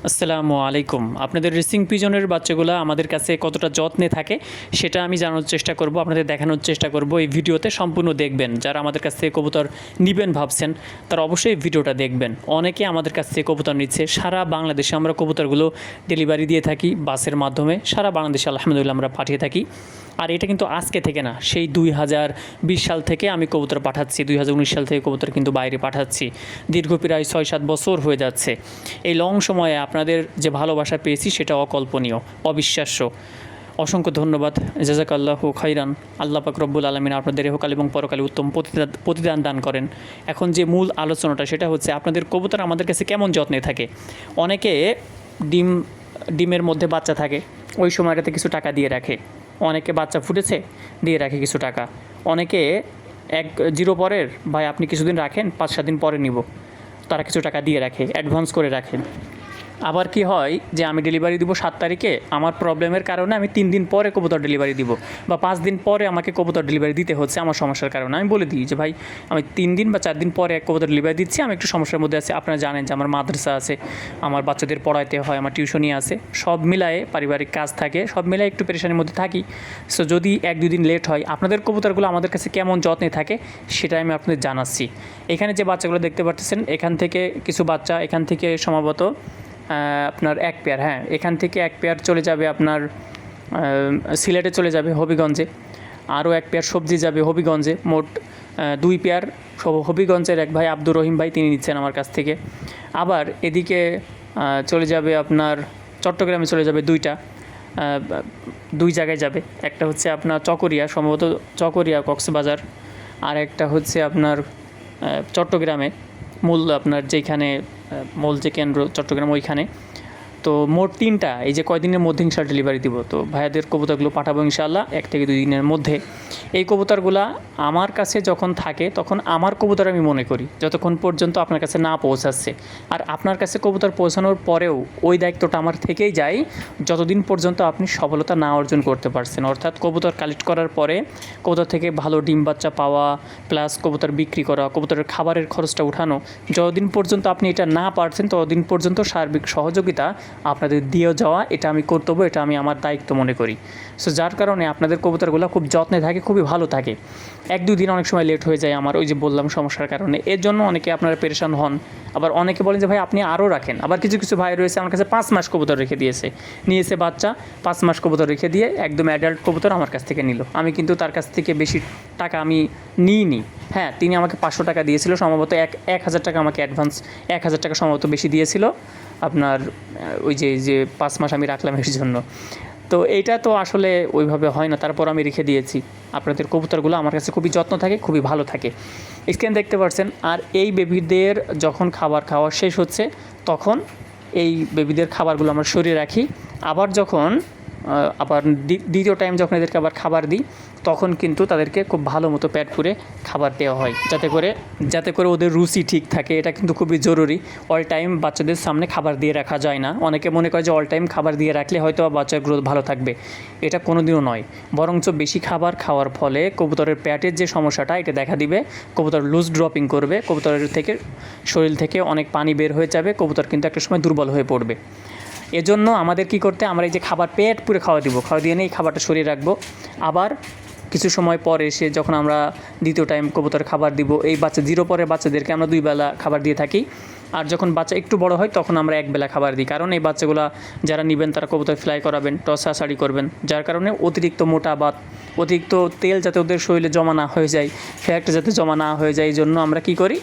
আসসালামু আলাইকুম। আপনাদের রেসিং পিজনের বাচ্চাগুলো আমাদের কাছে কতটা যত্নে থাকে সেটা আমি জানানোর চেষ্টা করব, আপনাদের দেখানোর চেষ্টা করব। এই ভিডিওতে সম্পূর্ণ দেখবেন। যারা আমাদের কাছ থেকে কবুতর নিবেন ভাবছেন তারা অবশ্যই ভিডিওটা দেখবেন। অনেকে আমাদের কাছ থেকে কবুতর নিচ্ছে। সারা বাংলাদেশে আমরা কবুতরগুলো ডেলিভারি দিয়ে থাকি বাসের মাধ্যমে। সারা বাংলাদেশে আলহামদুলিল্লাহ আমরা পাঠিয়ে থাকি। আর এটা কিন্তু আজকে থেকে না, সেই 2020 সাল থেকে আমি কবুতর পাঠাচ্ছি। 2019 সাল থেকে কবুতর কিন্তু বাইরে পাঠাচ্ছি। দীর্ঘ প্রায় 6-7 বছর হয়ে যাচ্ছে। এই লং সময়ে আপনাদের যে ভালোবাসা পেয়েছি সেটা অকল্পনীয়, অবিশ্বাস্য। অসংখ্য ধন্যবাদ। জাযাকাল্লাহু খাইরান। আল্লাহ পাক রব্বুল আলামিন আপনাদের ইহকাল এবং পরকালে উত্তম প্রতিদান দান করেন। এখন যে মূল আলোচনাটা সেটা হচ্ছে আপনাদের কবুতর আমাদের কাছে কেমন যত্নে থাকে। অনেকে ডিমের মধ্যে বাচ্চা থাকে, ওই সময়টাতে কিছু টাকা দিয়ে রাখে। অনেকে বাচ্চা ফুটেছে, দিয়ে রাখে কিছু টাকা। অনেকে 1-0 পরের, ভাই আপনি কিছুদিন রাখেন, 5-7 দিন পরে নিব, তারা কিছু টাকা দিয়ে রাখে, অ্যাডভান্স করে রাখেন। আবার কি হয় যে আমি ডেলিভারি দিব 7 তারিখে, আমার প্রবলেমের কারণে আমি 3 দিন পরে কবুতর ডেলিভারি দিব, বা 5 দিন পরে আমাকে কবুতর ডেলিভারি দিতে হচ্ছে আমার সমস্যার কারণে। আমি বলে দিই যে ভাই আমি 3 দিন বা 4 দিন পরে এক কবুতর ডেলিভারি দিচ্ছি, আমি একটু সমস্যার মধ্যে আছি। আপনারা জানেন যে আমার মাদ্রাসা আছে, আমার বাচ্চাদের পড়াইতে হয়, আমার টিউশনি আছে, সব মিলায়ে পারিবারিক কাজ থাকে, সব মিলায়ে একটু পেরেশানির মধ্যে থাকি। সো যদি 1-2 দিন লেট হয়, আপনাদের কবুতরগুলো আমাদের কাছে কেমন যত্নে থাকে সেটা আমি আপনাদের জানাচ্ছি। এখানে যে বাচ্চাগুলো দেখতে পাচ্ছেন, এখান থেকে কিছু বাচ্চা, এখান থেকে সম্ভবত আপনার 1 পেয়ার, হ্যাঁ এখান থেকে 1 পেয়ার চলে যাবে আপনার সিলেটে, চলে যাবে হবিগঞ্জে। আরও 1 পেয়ার সবজি যাবে হবিগঞ্জে। মোট 2 পেয়ার হবিগঞ্জের এক ভাই আব্দুর রহিম ভাই, তিনি নিচ্ছেন আমার কাছ থেকে। আবার এদিকে চলে যাবে আপনার চট্টগ্রামে, চলে যাবে 2টা, 2 জায়গায় যাবে। একটা হচ্ছে আপনার চকরিয়া, সম্ভবত চকরিয়া কক্সবাজার, আর একটা হচ্ছে আপনার চট্টগ্রামে মূল, আপনার যেখানে মূল যে কেন্দ্র চট্টগ্রাম, ওইখানে। তো মোট 3টা, এই যে কয়দিনের মধ্যে ইনশাআল্লাহ ডেলিভারি দিব। তো ভাইয়াদের কবুতরগুলো পাঠাবো ইনশাআল্লাহ 1 থেকে 2 দিনের মধ্যে। এই কবুতরগুলো আমার কাছে যখন থাকে তখন আমার কবুতর আমি মনে করি, যতক্ষণ পর্যন্ত আপনার কাছে না পৌঁছাচ্ছে। আর আপনার কাছে কবুতর পৌঁছানোর পরেও ওই দায়িত্বটা আমার থেকেই যায় যতদিন পর্যন্ত আপনি সফলতা না অর্জন করতে পারছেন। অর্থাৎ কবুতর কালেক্ট করার পরে কবুতর থেকে ভালো ডিম বাচ্চা পাওয়া, প্লাস কবুতর বিক্রি করা, কবুতরের খাবারের খরচটা উঠানো, যতদিন পর্যন্ত আপনি এটা না পারছেন ততদিন পর্যন্ত সার্বিক সহযোগিতা আপনাদের দিয়ে যাওয়া, এটা আমি কর্তব্য, এটা আমি আমার দায়িত্ব মনে করি। সো যার কারণে আপনাদের কবুতরগুলো খুব যত্নে থাকে, খুবই ভালো থাকে। 1-2 দিন অনেক সময় লেট হয়ে যায় আমার, ওই যে বললাম সমস্যার কারণে। এর জন্য অনেকে আপনারা পেরেশান হন। আবার অনেকে বলেন যে ভাই আপনি আরও রাখেন। আবার কিছু কিছু ভাই রয়েছে আমার কাছে 5 মাস কবুতর রেখে নিয়েছে বাচ্চা, 5 মাস কবুতর রেখে দিয়ে একদম অ্যাডাল্ট কবুতর আমার কাছ থেকে নিল। আমি কিন্তু তার কাছ থেকে বেশি টাকা আমি নিইনি। হ্যাঁ, তিনি আমাকে 500 টাকা দিয়েছিল সম্ভবত, 1,000 টাকা আমাকে অ্যাডভান্স, 1,000 টাকা সম্ভবত বেশি দিয়েছিল আপনার, ওই যে 5 মাস আমি রাখলাম এর জন্য। তো এইটা তো আসলে ওইভাবে হয় না, তারপর আমি রেখে দিয়েছি। আপনাদের কবুতরগুলো আমার কাছে খুবই যত্ন থাকে, খুবই ভালো থাকে। স্ক্রিন দেখতে পাচ্ছেন। আর এই বেবিদের যখন খাবার খাওয়া শেষ হচ্ছে তখন এই বেবিদের খাবারগুলো আমরা সরিয়ে রাখি। আবার যখন আবার দ্বিতীয় টাইম যখন এদেরকে আবার খাবার দিই, তখন কিন্তু তাদেরকে খুব ভালো মতো পেট পুরে খাবার দেওয়া হয়, যাতে করে ওদের রুচি ঠিক থাকে। এটা কিন্তু খুবই জরুরি। অল টাইম বাচ্চাদের সামনে খাবার দিয়ে রাখা যায় না। অনেকে মনে করে যে অল টাইম খাবার দিয়ে রাখলে হয়তো বাচ্চার গ্রোথ ভালো থাকবে, এটা কোনোদিনও নয়। বরঞ্চ বেশি খাবার খাওয়ার ফলে কবুতরের পেটের যে সমস্যাটা এটা দেখা দিবে, কবুতর লুজ ড্রপিং করবে, কবুতরের থেকে শরীর থেকে অনেক পানি বের হয়ে যাবে, কবুতর কিন্তু একটা সময় দুর্বল হয়ে পড়বে। এজন্য আমাদের কি করতে, আমরা এই যে খাবার পেট পুরে খাওয়া দিয়ে নিয়ে এই খাবারটা সরিয়ে রাখবো। আবার কিছু সময় পরে এসে যখন আমরা দ্বিতীয় টাইম কবুতর খাবার দিব, এই বাচ্চা 0 পরের বাচ্চাদেরকে আমরা 2 বেলা খাবার দিয়ে থাকি। আর যখন বাচ্চা একটু বড় হয় তখন আমরা 1 বেলা খাবার দিই। কারণ এই বাচ্চাগুলো যারা নেবেন তারা কবুতর ফ্লাই করাবেন, টসাসাড়ি করবেন, যার কারণে অতিরিক্ত মোটা বা অতিরিক্ত তেল যাতে ওদের শরীরে জমা না হয়ে যায়, ফ্যাট যাতে জমা না হয়ে যায়, এই জন্য আমরা কী করি,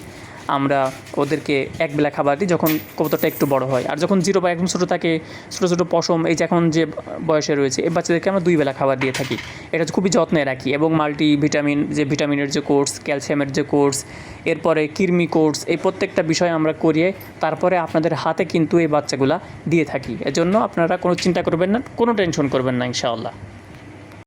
আমরা ওদেরকে 1 বেলা খাবার দিই যখন কবুতরটা একটু বড় হয়। আর যখন 0 বা একদম ছোটো থাকে, ছোটো ছোটো পশম, এই যে এখন যে বয়সে রয়েছে, এই বাচ্চাদেরকে আমরা 2 বেলা খাবার দিয়ে থাকি। এটা খুবই যত্নে রাখি। এবং মাল্টিভিটামিন, যে ভিটামিনের যে কোর্স, ক্যালসিয়ামের যে কোর্স, এরপরে কৃমি কোর্স, এই প্রত্যেকটা বিষয় আমরা করিয়ে তারপরে আপনাদের হাতে কিন্তু এই বাচ্চাগুলা দিয়ে থাকি। এজন্য আপনারা কোনো চিন্তা করবেন না, কোনো টেনশন করবেন না ইনশাআল্লাহ।